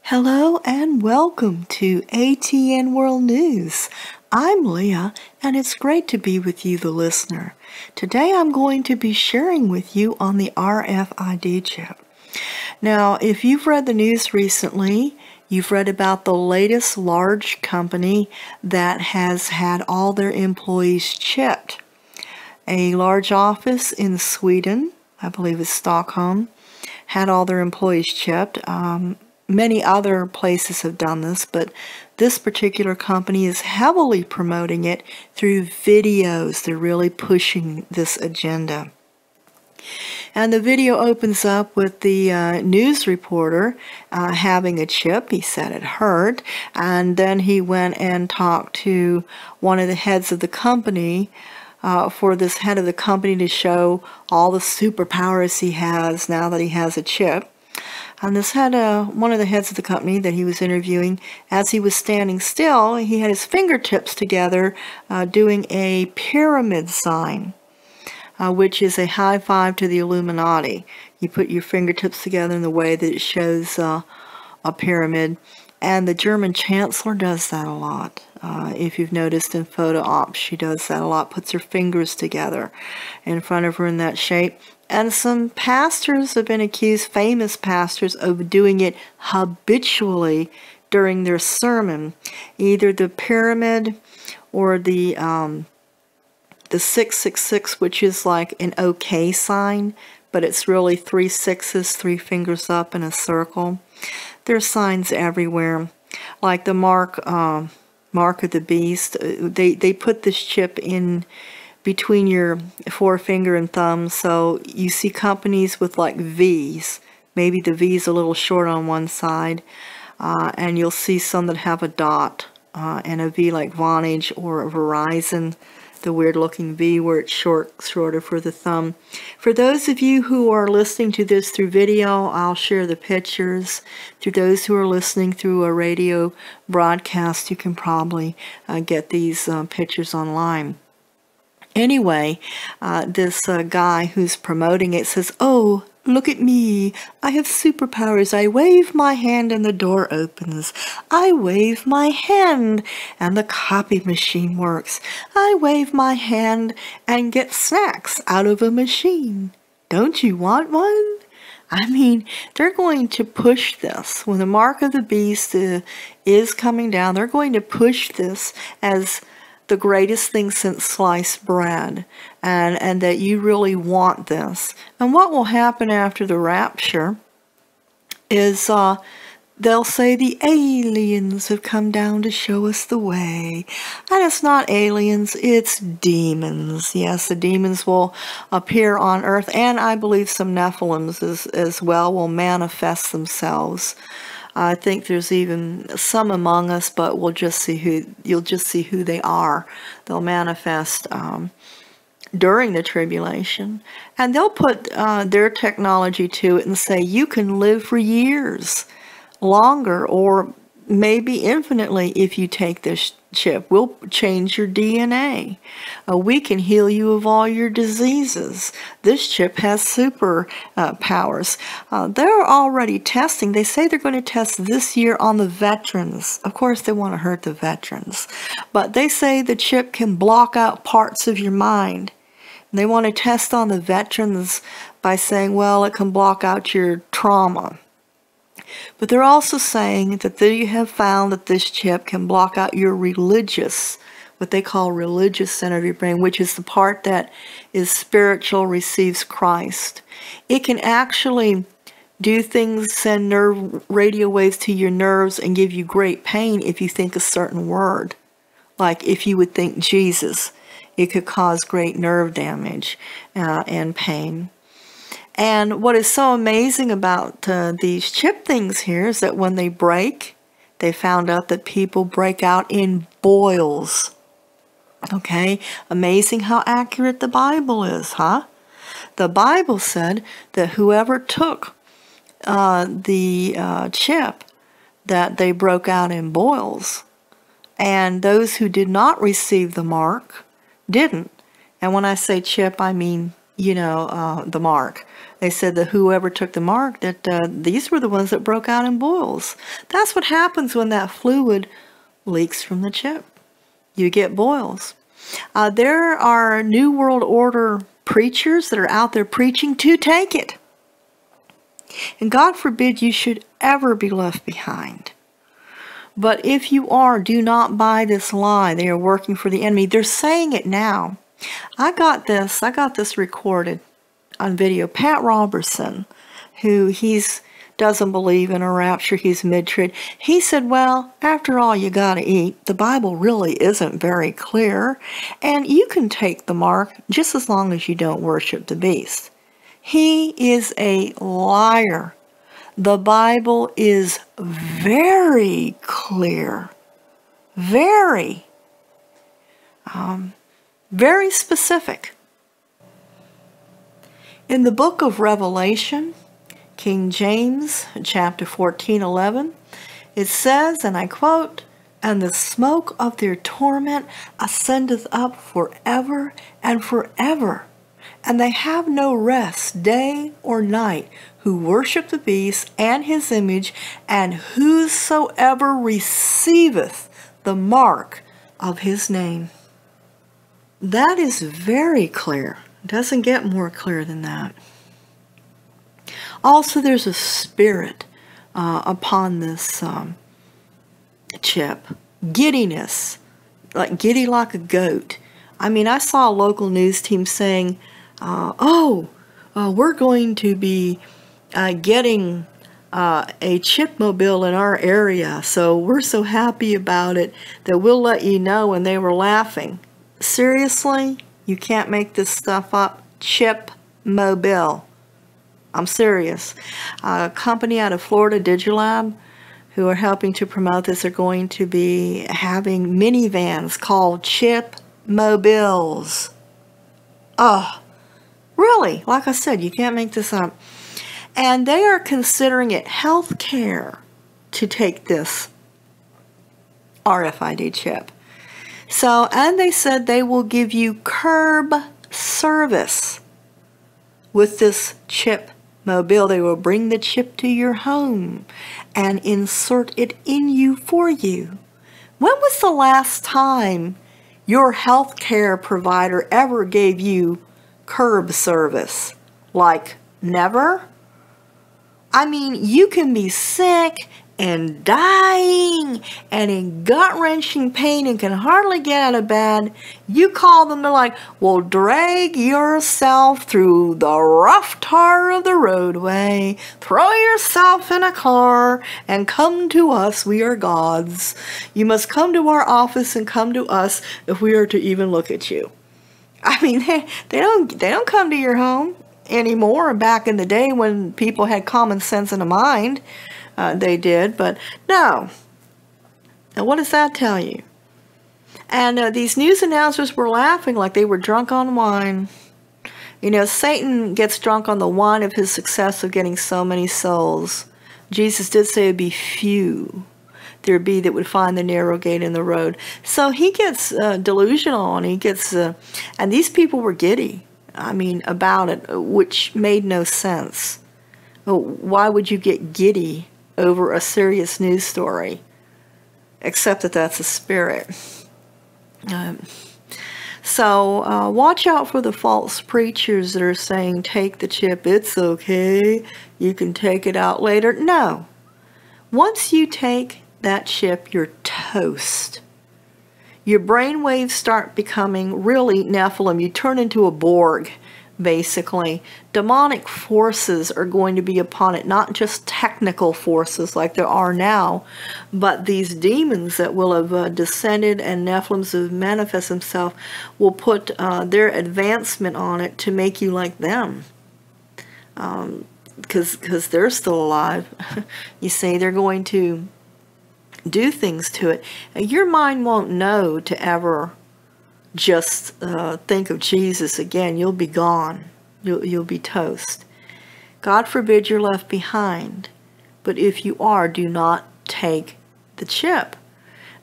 Hello and welcome to ATN World News. I'm Leah and it's great to be with you, the listener. Today I'm going to be sharing with you on the RFID chip. Now, if you've read the news recently, you've read about the latest large company that has had all their employees chipped. A large office in Sweden, I believe it's Stockholm, had all their employees chipped. Many other places have done this, but this particular company is heavily promoting it through videos. They're really pushing this agenda. And the video opens up with the news reporter having a chip. He said it hurt, and then he went and talked to one of the heads of the company for this head of the company to show all the superpowers he has now that he has a chip. And this had one of the heads of the company that he was interviewing, as he was standing still, he had his fingertips together doing a pyramid sign, which is a high five to the Illuminati. You put your fingertips together in the way that it shows a pyramid. And the German chancellor does that a lot. If you've noticed in photo ops, she does that a lot, puts her fingers together in front of her in that shape. And some pastors have been accused, famous pastors, of doing it habitually during their sermon. Either the pyramid or the 666, which is like an OK sign, but it's really 3 sixes, 3 fingers up in a circle. There's signs everywhere, like the mark of the beast. They put this chip in between your forefinger and thumb, so you see companies with like V's. Maybe the V's a little short on one side, and you'll see some that have a dot and a V like Vonage or Verizon, the weird looking V where it's shorter for the thumb. For those of you who are listening to this through video, I'll share the pictures. To those who are listening through a radio broadcast, you can probably get these pictures online. Anyway, this guy who's promoting it says, "Oh, look at me. I have superpowers. I wave my hand and the door opens. I wave my hand and the copy machine works. I wave my hand and get snacks out of a machine. Don't you want one?" I mean, they're going to push this. When the mark of the beast is coming down, they're going to push this as the greatest thing since sliced bread, and that you really want this. And what will happen after the rapture is they'll say the aliens have come down to show us the way. And it's not aliens, it's demons. Yes, the demons will appear on earth, and I believe some Nephilims as well will manifest themselves. I think there's even some among us, but you'll just see who they are. They'll manifest during the tribulation, and they'll put their technology to it and say you can live for years longer, or maybe infinitely if you take this chip. We'll change your DNA. We can heal you of all your diseases. This chip has super powers. They're already testing. They say they're going to test this year on the veterans. Of course, they want to hurt the veterans. But they say the chip can block out parts of your mind. And they want to test on the veterans by saying, well, it can block out your trauma. But they're also saying that they have found that this chip can block out your religious, what they call religious center of your brain, which is the part that is spiritual, receives Christ. It can actually do things, send radio waves to your nerves and give you great pain if you think a certain word. Like if you would think Jesus, it could cause great nerve damage and pain. And what is so amazing about these chip things here is that when they break, they found out that people break out in boils. Okay? Amazing how accurate the Bible is, huh? The Bible said that whoever took the chip, that they broke out in boils. And those who did not receive the mark didn't. And when I say chip, I mean the mark. They said that whoever took the mark, that these were the ones that broke out in boils. That's what happens when that fluid leaks from the chip. You get boils. There are New World Order preachers that are out there preaching to take it. And God forbid you should ever be left behind. But if you are, do not buy this lie. They are working for the enemy. They're saying it now. I got this recorded on video. Pat Robertson, who doesn't believe in a rapture, he's mid-trib. He said, well, after all, you gotta eat. The Bible really isn't very clear, and you can take the mark just as long as you don't worship the beast. He is a liar. The Bible is very clear. Very specific. In the book of Revelation, King James, chapter 14:11, it says, and I quote, "And the smoke of their torment ascendeth up forever and forever, and they have no rest day or night, who worship the beast and his image, and whosoever receiveth the mark of his name." That is very clear. It doesn't get more clear than that. Also, there's a spirit upon this chip. Giddiness. Giddy like a goat. I mean, I saw a local news team saying, we're going to be getting a chip mobile in our area, so we're so happy about it that we'll let you know. And they were laughing. Seriously? You can't make this stuff up? Chip mobile. I'm serious. A company out of Florida, Digilab, who are helping to promote this, are going to be having minivans called chip mobiles. Oh, really? Like I said, you can't make this up. And they are considering it health care to take this RFID chip. So, and they said they will give you curb service with this chip mobile. They will bring the chip to your home and insert it in you for you. When was the last time your health care provider ever gave you curb service? Like, never? I mean, you can be sick and dying and in gut-wrenching pain and can hardly get out of bed. You call them, they're like, well, drag yourself through the rough tar of the roadway, throw yourself in a car, and come to us. We are gods. You must come to our office and come to us if we are to even look at you. I mean, they don't come to your home anymore. Back in the day when people had common sense and a mind, they did, but no. Now, what does that tell you? And these news announcers were laughing like they were drunk on wine. You know, Satan gets drunk on the wine of his success of getting so many souls. Jesus did say it would be few there be that would find the narrow gate in the road. So he gets delusional, and he gets, and these people were giddy, I mean, about it, which made no sense. Why would you get giddy over a serious news story? Except that that's a spirit. So watch out for the false preachers that are saying, take the chip, it's okay, you can take it out later. No. Once you take that chip, you're toast. Your brain waves start becoming really Nephilim. You turn into a Borg, basically. Demonic forces are going to be upon it, not just technical forces like there are now, but these demons that will have descended and Nephilims have manifest themselves will put their advancement on it to make you like them. Because they're still alive. You see, they're going to do things to it. Your mind won't know to ever just think of Jesus again. You'll be gone. You'll be toast. God forbid you're left behind. But if you are, do not take the chip.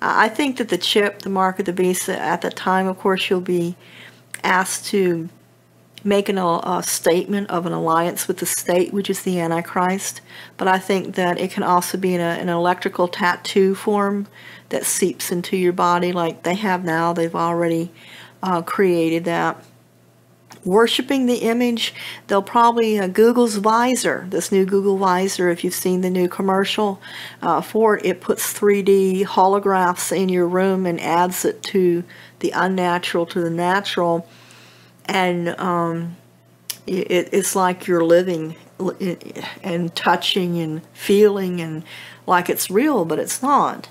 I think that the chip, the mark of the beast, at the time, of course, you'll be asked to making a statement of an alliance with the state, which is the Antichrist. But I think that it can also be in an electrical tattoo form that seeps into your body like they have now. They've already created that. Worshipping the image, they'll probably, Google's Visor, this new Google Visor, if you've seen the new commercial for it, it puts 3D holographs in your room and adds it to the unnatural to the natural. And it's like you're living and touching and feeling and like it's real, but it's not.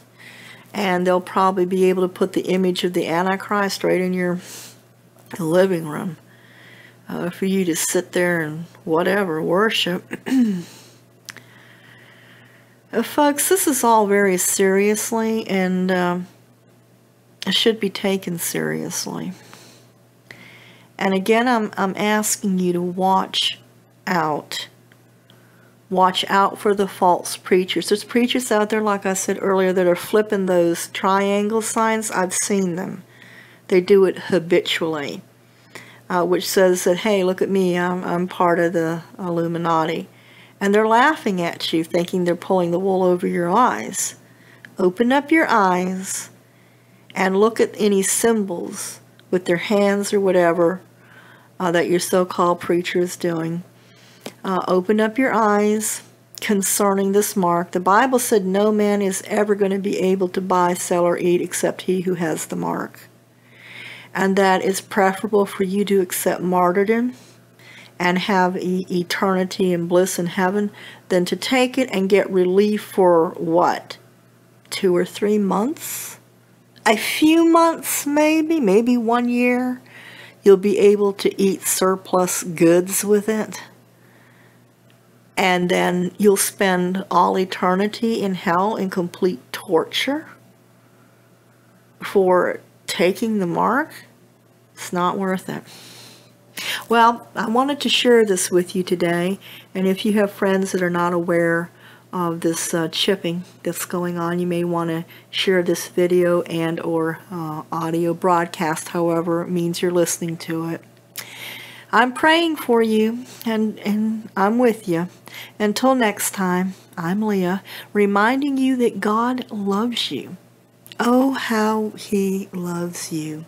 And they'll probably be able to put the image of the Antichrist right in your living room for you to sit there and whatever, worship. Folks, this is all very seriously, and it should be taken seriously. And again, I'm asking you to watch out. Watch out for the false preachers. There's preachers out there, like I said earlier, that are flipping those triangle signs. I've seen them. They do it habitually, which says that, hey, look at me, I'm part of the Illuminati. And they're laughing at you, thinking they're pulling the wool over your eyes. Open up your eyes and look at any symbols with their hands or whatever that your so-called preacher is doing. Open up your eyes concerning this mark. The Bible said no man is ever going to be able to buy, sell, or eat except he who has the mark. And that it's preferable for you to accept martyrdom and have eternity and bliss in heaven than to take it and get relief for what? 2 or 3 months? A few months maybe 1 year. You'll be able to eat surplus goods with it. And then you'll spend all eternity in hell in complete torture for taking the mark. It's not worth it. Well, I wanted to share this with you today. And if you have friends that are not aware of this chipping that's going on, you may want to share this video and or audio broadcast, however it means you're listening to it. I'm praying for you, and I'm with you. Until next time, I'm Leah, reminding you that God loves you. Oh, how He loves you.